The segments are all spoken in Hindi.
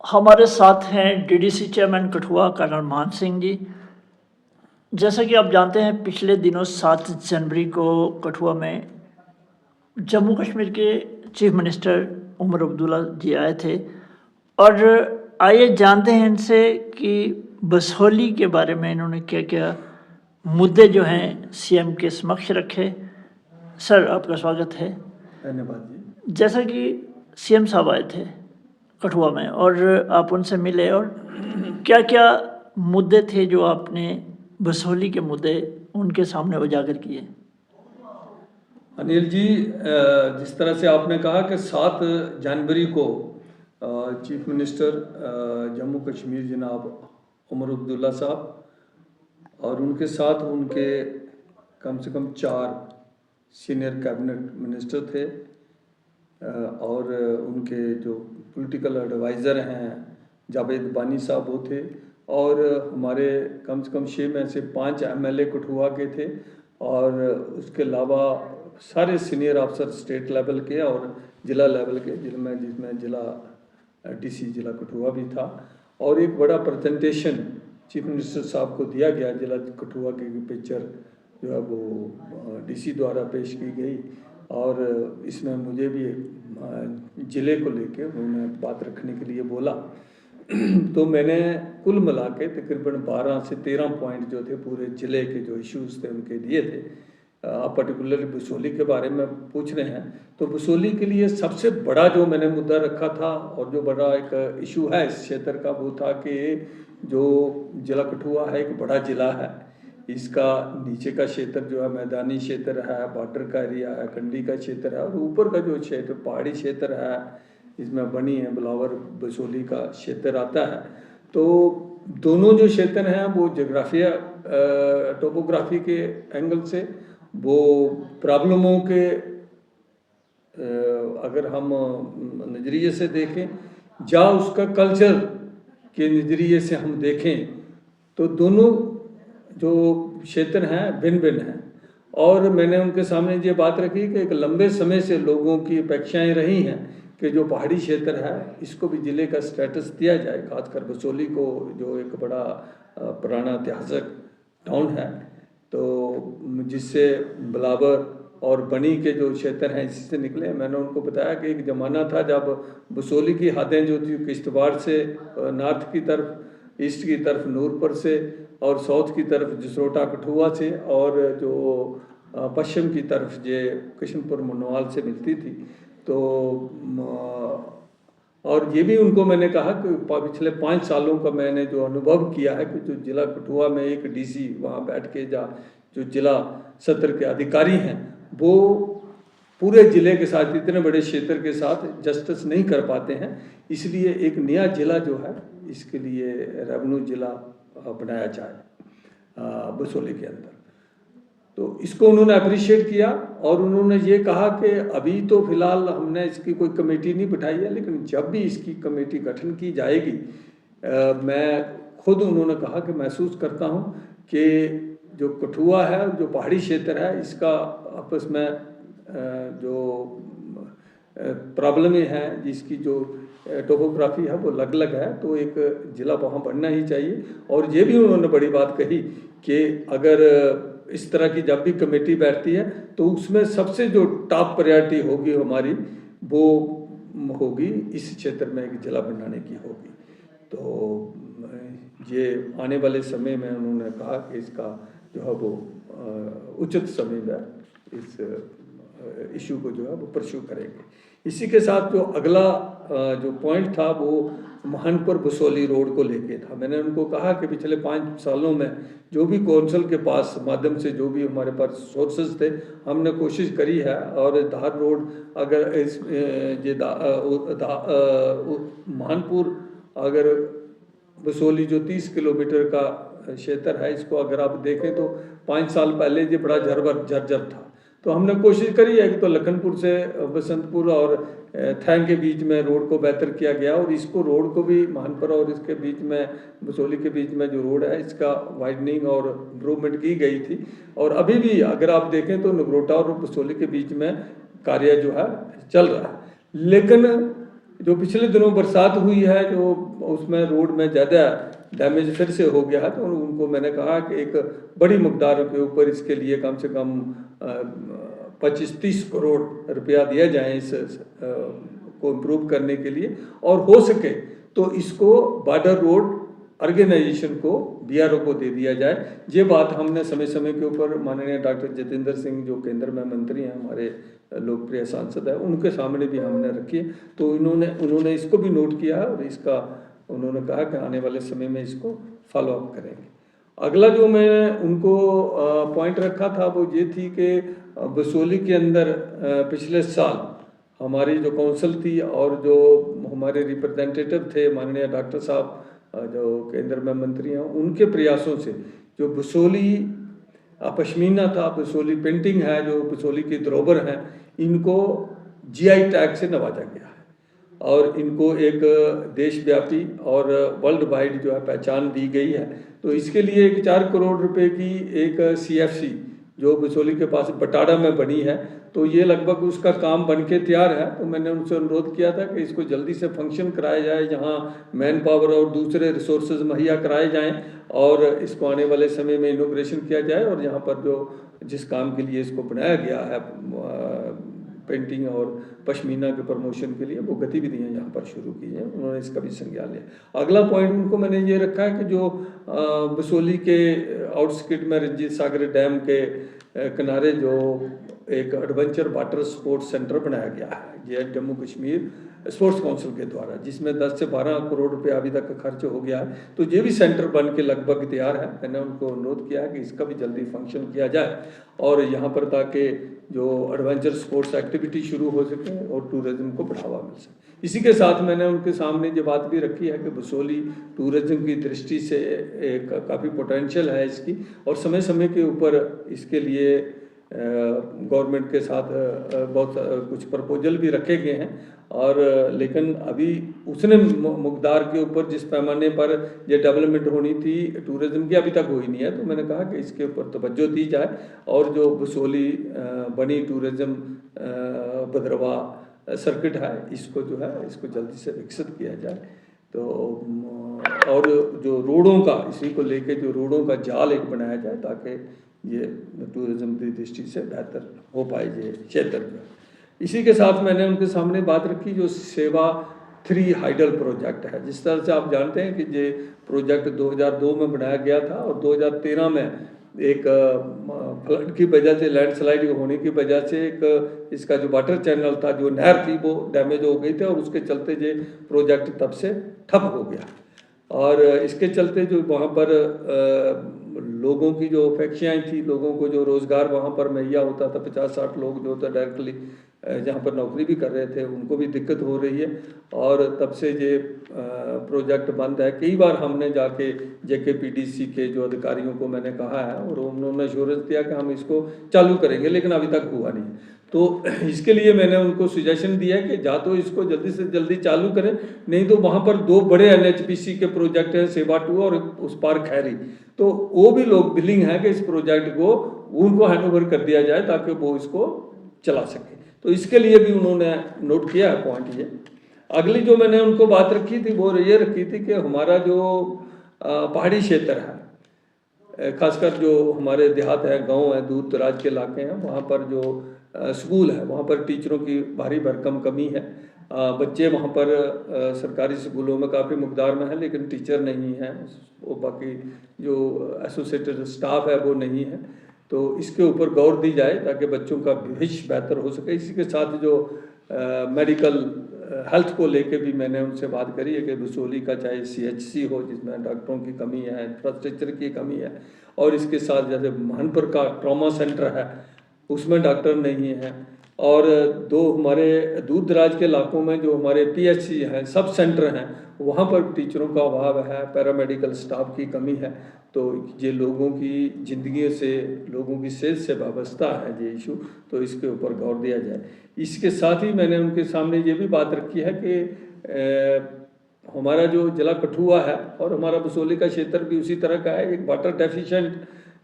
हमारे साथ हैं डीडीसी चेयरमैन कठुआ कर्नल मान सिंह जी। जैसा कि आप जानते हैं, पिछले दिनों 7 जनवरी को कठुआ में जम्मू कश्मीर के चीफ मिनिस्टर उमर अब्दुल्ला जी आए थे। और आइए जानते हैं इनसे कि बसोहली के बारे में इन्होंने क्या क्या मुद्दे जो हैं सीएम के समक्ष रखे। सर, आपका स्वागत है। धन्यवाद जी। जैसा कि सीएम साहब आए थे कठुआ में और आप उनसे मिले, और क्या क्या मुद्दे थे जो आपने बसोहली के मुद्दे उनके सामने उजागर किए? अनिल जी, जिस तरह से आपने कहा कि 7 जनवरी को चीफ मिनिस्टर जम्मू कश्मीर जनाब उमर अब्दुल्ला साहब और उनके साथ उनके कम से कम 4 सीनियर कैबिनेट मिनिस्टर थे और उनके जो पॉलिटिकल एडवाइज़र हैं जावेद बानी साहब वो थे, और हमारे कम से कम 6 में से 5 एमएलए कठुआ के थे, और उसके अलावा सारे सीनियर अफसर स्टेट लेवल के और ज़िला लेवल के, जिसमें ज़िला डीसी ज़िला कठुआ भी था। और एक बड़ा प्रेजेंटेशन चीफ मिनिस्टर साहब को दिया गया, ज़िला कठुआ की पिक्चर जो है वो डीसी द्वारा पेश की गई, और इसमें मुझे भी ज़िले को लेके उन्होंने बात रखने के लिए बोला। तो मैंने कुल मिला के तकरीबन 12 से 13 पॉइंट जो थे पूरे ज़िले के जो इश्यूज़ थे उनके दिए थे। आप पर्टिकुलरली बसोहली के बारे में पूछ रहे हैं, तो बसोहली के लिए सबसे बड़ा जो मैंने मुद्दा रखा था और जो बड़ा एक इशू है इस क्षेत्र का, वो था कि जो ज़िला कठुआ है एक बड़ा ज़िला है। इसका नीचे का क्षेत्र जो है मैदानी क्षेत्र है, बॉर्डर का एरिया है, कंडी का क्षेत्र है, और ऊपर का जो क्षेत्र पहाड़ी क्षेत्र है, इसमें बनी है बिलावर बसोहली का क्षेत्र आता है। तो दोनों जो क्षेत्र हैं वो जोग्राफिया टोपोग्राफी के एंगल से, वो प्रॉब्लमों के अगर हम नज़रिए से देखें या उसका कल्चर के नज़रिए से हम देखें, तो दोनों जो क्षेत्र हैं भिन्न भिन्न हैं। और मैंने उनके सामने ये बात रखी कि एक लंबे समय से लोगों की अपेक्षाएं रही हैं कि जो पहाड़ी क्षेत्र है इसको भी ज़िले का स्टेटस दिया जाए, खासकर बसोहली को जो एक बड़ा पुराना ऐतिहासिक टाउन है, तो जिससे बिलावर और बनी के जो क्षेत्र हैं इसी से निकले। मैंने उनको बताया कि एक ज़माना था जब बसोहली की हदें जो थी किश्तवाड़ से नॉर्थ की तरफ, ईस्ट की तरफ नूरपुर से, और साउथ की तरफ जसरोटा कठुआ से, और जो पश्चिम की तरफ ये किशनपुर मनवाल से मिलती थी। तो और ये भी उनको मैंने कहा कि पिछले 5 सालों का मैंने जो अनुभव किया है कि जो ज़िला कठुआ में एक डीसी वहाँ बैठ के जो ज़िला सत्र के अधिकारी हैं वो पूरे ज़िले के साथ, इतने बड़े क्षेत्र के साथ जस्टिस नहीं कर पाते हैं। इसलिए एक नया ज़िला जो है इसके लिए रेवेन्यू ज़िला बनाया जाए बसोहली के अंदर। तो इसको उन्होंने अप्रिशिएट किया, और उन्होंने ये कहा कि अभी तो फिलहाल हमने इसकी कोई कमेटी नहीं बिठाई है, लेकिन जब भी इसकी कमेटी गठन की जाएगी, मैं खुद उन्होंने कहा कि महसूस करता हूँ कि जो कठुआ है, जो पहाड़ी क्षेत्र है, इसका आपस में जो प्रॉब्लमें हैं, जिसकी जो टोपोग्राफी है वो अलग अलग है, तो एक ज़िला वहाँ बनना ही चाहिए। और ये भी उन्होंने बड़ी बात कही कि अगर इस तरह की जब भी कमेटी बैठती है तो उसमें सबसे जो टॉप प्रायोरिटी होगी हमारी, वो होगी इस क्षेत्र में एक ज़िला बनाने की होगी। तो ये आने वाले समय में उन्होंने कहा कि इसका जो है वो उचित समय में इस इशू को जो है वो परस्यू करेंगे। इसी के साथ जो अगला जो पॉइंट था वो महानपुर बसोहली रोड को लेके था। मैंने उनको कहा कि पिछले 5 सालों में जो भी कौंसिल के पास माध्यम से जो भी हमारे पास सोर्सेज थे, हमने कोशिश करी है, और धार रोड अगर इस महानपुर अगर बसोहली जो 30 किलोमीटर का क्षेत्र है, इसको अगर आप देखें तो 5 साल पहले ये बड़ा जर्जर था। तो हमने कोशिश करी है कि तो लखनपुर से बसंतपुर और थैंग के बीच में रोड को बेहतर किया गया, और इसको रोड को भी महानपुर और इसके बीच में बसोहली के बीच में जो रोड है इसका वाइडनिंग और इम्प्रूवमेंट की गई थी। और अभी भी अगर आप देखें तो नगरोटा और बसोहली के बीच में कार्य जो है चल रहा है। लेकिन जो पिछले दिनों बरसात हुई है, जो उसमें रोड में ज़्यादा डैमेज फिर से हो गया है, तो उनको मैंने कहा कि एक बड़ी मकदार के ऊपर इसके लिए कम से कम 25-30 करोड़ रुपया दिया जाए इस को इम्प्रूव करने के लिए, और हो सके तो इसको बॉर्डर रोड ऑर्गेनाइजेशन को, बीआरओ को दे दिया जाए। ये बात हमने समय समय के ऊपर माननीय डॉक्टर जितेंद्र सिंह, जो केंद्र में मंत्री हैं, हमारे लोकप्रिय सांसद हैं, उनके सामने भी हमने रखी है। तो उन्होंने इसको भी नोट किया है, और इसका उन्होंने कहा कि आने वाले समय में इसको फॉलो अप करेंगे। अगला जो मैं उनको पॉइंट रखा था वो ये थी कि बसोली के अंदर पिछले साल हमारी जो काउंसिल थी और जो हमारे रिप्रेजेंटेटिव थे माननीय डॉक्टर साहब, जो केंद्र में मंत्री हैं, उनके प्रयासों से जो बसोली पश्मीना था, बसोली पेंटिंग है, जो बसोली की धरोहर हैं, इनको जीआई टैग से नवाजा गया है, और इनको एक देशव्यापी और वर्ल्ड वाइड जो है पहचान दी गई है। तो इसके लिए एक 4 करोड़ रुपए की एक सीएफसी जो बसोली के पास बटाड़ा में बनी है, तो ये लगभग उसका काम बन के तैयार है। तो मैंने उनसे अनुरोध किया था कि इसको जल्दी से फंक्शन कराया जाए, जहाँ मैन पावर और दूसरे रिसोर्सेज मुहैया कराए जाएं, और इसको आने वाले समय में इनोग्रेशन किया जाए, और यहाँ पर जो जिस काम के लिए इसको बनाया गया है पेंटिंग और पश्मीना के प्रमोशन के लिए, वो गतिविधियां यहाँ पर शुरू की हैं। उन्होंने इसका भी संज्ञान लिया। अगला पॉइंट उनको मैंने ये रखा है कि जो बसोली के आउटस्किट में रंजीत सागर डैम के किनारे जो एक एडवेंचर वाटर स्पोर्ट्स सेंटर बनाया गया है, ये जम्मू कश्मीर स्पोर्ट्स काउंसिल के द्वारा, जिसमें 10 से 12 करोड़ रुपए अभी तक का खर्च हो गया है। तो ये भी सेंटर बन के लगभग तैयार है। मैंने उनको अनुरोध किया है कि इसका भी जल्दी फंक्शन किया जाए, और यहाँ पर ताकि जो एडवेंचर स्पोर्ट्स एक्टिविटी शुरू हो सके और टूरिज्म को बढ़ावा मिल सके। इसी के साथ मैंने उनके सामने ये बात भी रखी है कि बसोली टूरिज्म की दृष्टि से एक काफ़ी पोटेंशियल है इसकी, और समय समय के ऊपर इसके लिए गवर्नमेंट के साथ बहुत कुछ प्रपोजल भी रखे गए हैं, और लेकिन अभी उसने मकदार के ऊपर जिस पैमाने पर ये डेवलपमेंट होनी थी टूरिज्म की, अभी तक हुई नहीं है। तो मैंने कहा कि इसके ऊपर तवज्जो दी जाए, और जो बसोली बनी टूरिज्म भद्रवा सर्किट है, इसको जो है इसको जल्दी से विकसित किया जाए। तो और जो रोडों का, इसी को लेके जो रोडों का जाल एक बनाया जाए, ताकि ये टूरिज्म की दृष्टि से बेहतर हो पाए ये क्षेत्र में। इसी के साथ मैंने उनके सामने बात रखी जो सेवा 3 हाइडल प्रोजेक्ट है। जिस तरह से आप जानते हैं कि ये प्रोजेक्ट 2002 में बनाया गया था, और 2013 में एक फ्लड की वजह से, लैंडस्लाइड होने की वजह से एक इसका जो वाटर चैनल था, जो नहर थी, वो डैमेज हो गई थी, और उसके चलते ये प्रोजेक्ट तब से ठप हो गया। और इसके चलते जो वहाँ पर लोगों की जो फैक्ट्रियाँ थी, लोगों को जो रोज़गार वहाँ पर मुहैया होता था, 50-60 लोग जो था डायरेक्टली जहाँ पर नौकरी भी कर रहे थे, उनको भी दिक्कत हो रही है, और तब से ये प्रोजेक्ट बंद है। कई बार हमने जाके JKPDC के जो अधिकारियों को मैंने कहा है, और उन्होंने एश्योरेंस दिया कि हम इसको चालू करेंगे, लेकिन अभी तक हुआ नहीं। तो इसके लिए मैंने उनको सजेशन दिया कि या तो इसको जल्दी से जल्दी चालू करें, नहीं तो वहाँ पर 2 बड़े NHPC के प्रोजेक्ट हैं, सेवा 2 और उस पार खैरी, तो वो भी लोग बिलिंग है कि इस प्रोजेक्ट को उनको हैंडओवर कर दिया जाए, ताकि वो इसको चला सके। तो इसके लिए भी उन्होंने नोट किया है पॉइंट ये। अगली जो मैंने उनको बात रखी थी वो ये रखी थी कि हमारा जो पहाड़ी क्षेत्र है, खासकर जो हमारे देहात है, गांव है, दूर दराज के इलाके हैं, वहाँ पर जो स्कूल है, वहाँ पर टीचरों की भारी भरकम कमी है। बच्चे वहाँ पर सरकारी स्कूलों में काफ़ी मकदार में है, लेकिन टीचर नहीं है, वो बाकी जो एसोसिएटेड स्टाफ है वो नहीं है। तो इसके ऊपर गौर दी जाए ताकि बच्चों का भविष्य बेहतर हो सके। इसी के साथ जो मेडिकल हेल्थ को लेके भी मैंने उनसे बात करी है कि बसोली का चाहे CHC हो, जिसमें डॉक्टरों की कमी है, इंफ्रास्ट्रक्चर की कमी है, और इसके साथ जैसे महानपुर का ट्रॉमा सेंटर है, उसमें डॉक्टर नहीं है, और 2 हमारे दूर दराज के इलाकों में जो हमारे PHC हैं, सब सेंटर हैं, वहाँ पर टीचरों का अभाव है, पैरामेडिकल स्टाफ की कमी है। तो ये लोगों की ज़िंदगी से, लोगों की सेहत से वाबस्ता है ये इशू, तो इसके ऊपर गौर दिया जाए। इसके साथ ही मैंने उनके सामने ये भी बात रखी है कि हमारा जो जिला कठुआ है और हमारा बसोली का क्षेत्र भी उसी तरह का है, एक वाटर डेफिशिएंट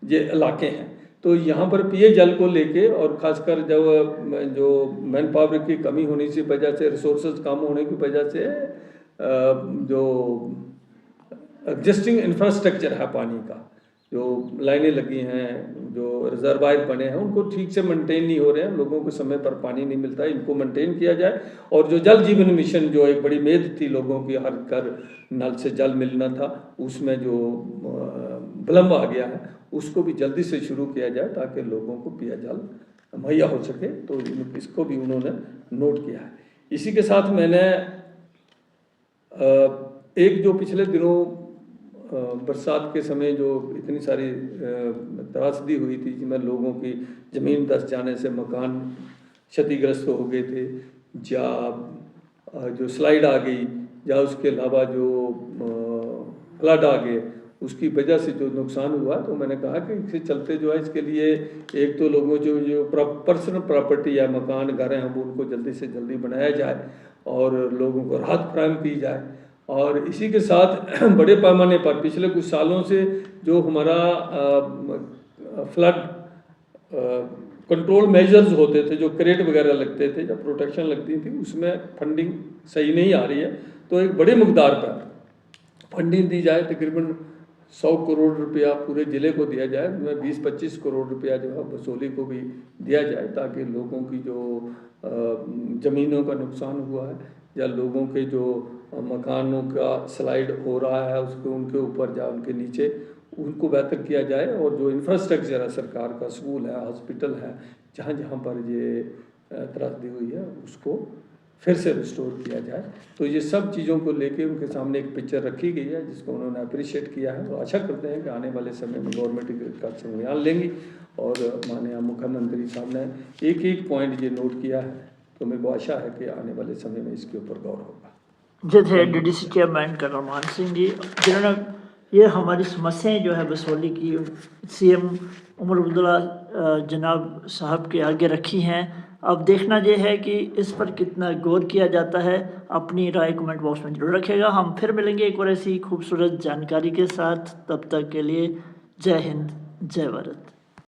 ये इलाके हैं। तो यहाँ पर पिए जल को लेके और ख़ासकर जब जो मैन पावर की कमी होने की वजह से, रिसोर्सेज कम होने की वजह से जो एग्जिस्टिंग इंफ्रास्ट्रक्चर है पानी का, जो लाइनें लगी हैं, जो रिजर्वायर बने हैं, उनको ठीक से मेंटेन नहीं हो रहे हैं, लोगों को समय पर पानी नहीं मिलता है, इनको मेंटेन किया जाए। और जो जल जीवन मिशन जो एक बड़ी मेद थी लोगों की, हर घर नल से जल मिलना था, उसमें जो विलम्ब आ गया है उसको भी जल्दी से शुरू किया जाए ताकि लोगों को पिया जल मुहैया हो सके। तो इसको भी उन्होंने नोट किया है। इसी के साथ मैंने एक जो पिछले दिनों बरसात के समय जो इतनी सारी त्रासदी हुई थी जिसमें लोगों की ज़मीन धंस जाने से मकान क्षतिग्रस्त हो गए थे, या जो स्लाइड आ गई, या उसके अलावा जो फ्लड आ गए, उसकी वजह से जो नुकसान हुआ, तो मैंने कहा कि इसके चलते जो है इसके लिए एक तो लोगों जो पर्सनल प्रॉपर्टी या मकान घर हैं वो उनको जल्दी से जल्दी बनाया जाए और लोगों को राहत फराहम की जाए। और इसी के साथ बड़े पैमाने पर पिछले कुछ सालों से जो हमारा फ्लड कंट्रोल मेजर्स होते थे, जो क्रेट वगैरह लगते थे, जब प्रोटेक्शन लगती थी, उसमें फंडिंग सही नहीं आ रही है। तो एक बड़े मकदार पर फंडिंग दी जाए, तकरीबन 100 करोड़ रुपया पूरे ज़िले को दिया जाए, उसमें 20-25 करोड़ रुपया जो है बसोली को भी दिया जाए, ताकि लोगों की जो ज़मीनों का नुकसान हुआ है या लोगों के जो मकानों का स्लाइड हो रहा है उसको उनके ऊपर या उनके नीचे, उनको बेहतर किया जाए। और जो इंफ्रास्ट्रक्चर है सरकार का, स्कूल है, हॉस्पिटल है, जहाँ जहाँ पर ये त्रासदी हुई है उसको फिर से रिस्टोर किया जाए। तो ये सब चीज़ों को लेके उनके सामने एक पिक्चर रखी गई है जिसको उन्होंने अप्रिशिएट किया है। तो आशा करते हैं कि आने वाले समय में गवर्नमेंट का संज्ञान लेंगी। और माननीय मुख्यमंत्री साहब ने एक एक पॉइंट ये नोट किया है, तो मेरे को आशा है कि आने वाले समय में इसके ऊपर गौर होगा। जो थे डीडीसी चेयरमैन कर्नल मान सिंह जी, जिन्होंने ये हमारी समस्याएं जो है बसोली की सीएम उमर अब्दुल्ला जनाब साहब के आगे रखी हैं। अब देखना ये है कि इस पर कितना गौर किया जाता है। अपनी राय कमेंट बॉक्स में जरूर रखेगा। हम फिर मिलेंगे एक और ऐसी खूबसूरत जानकारी के साथ। तब तक के लिए जय हिंद, जय भारत।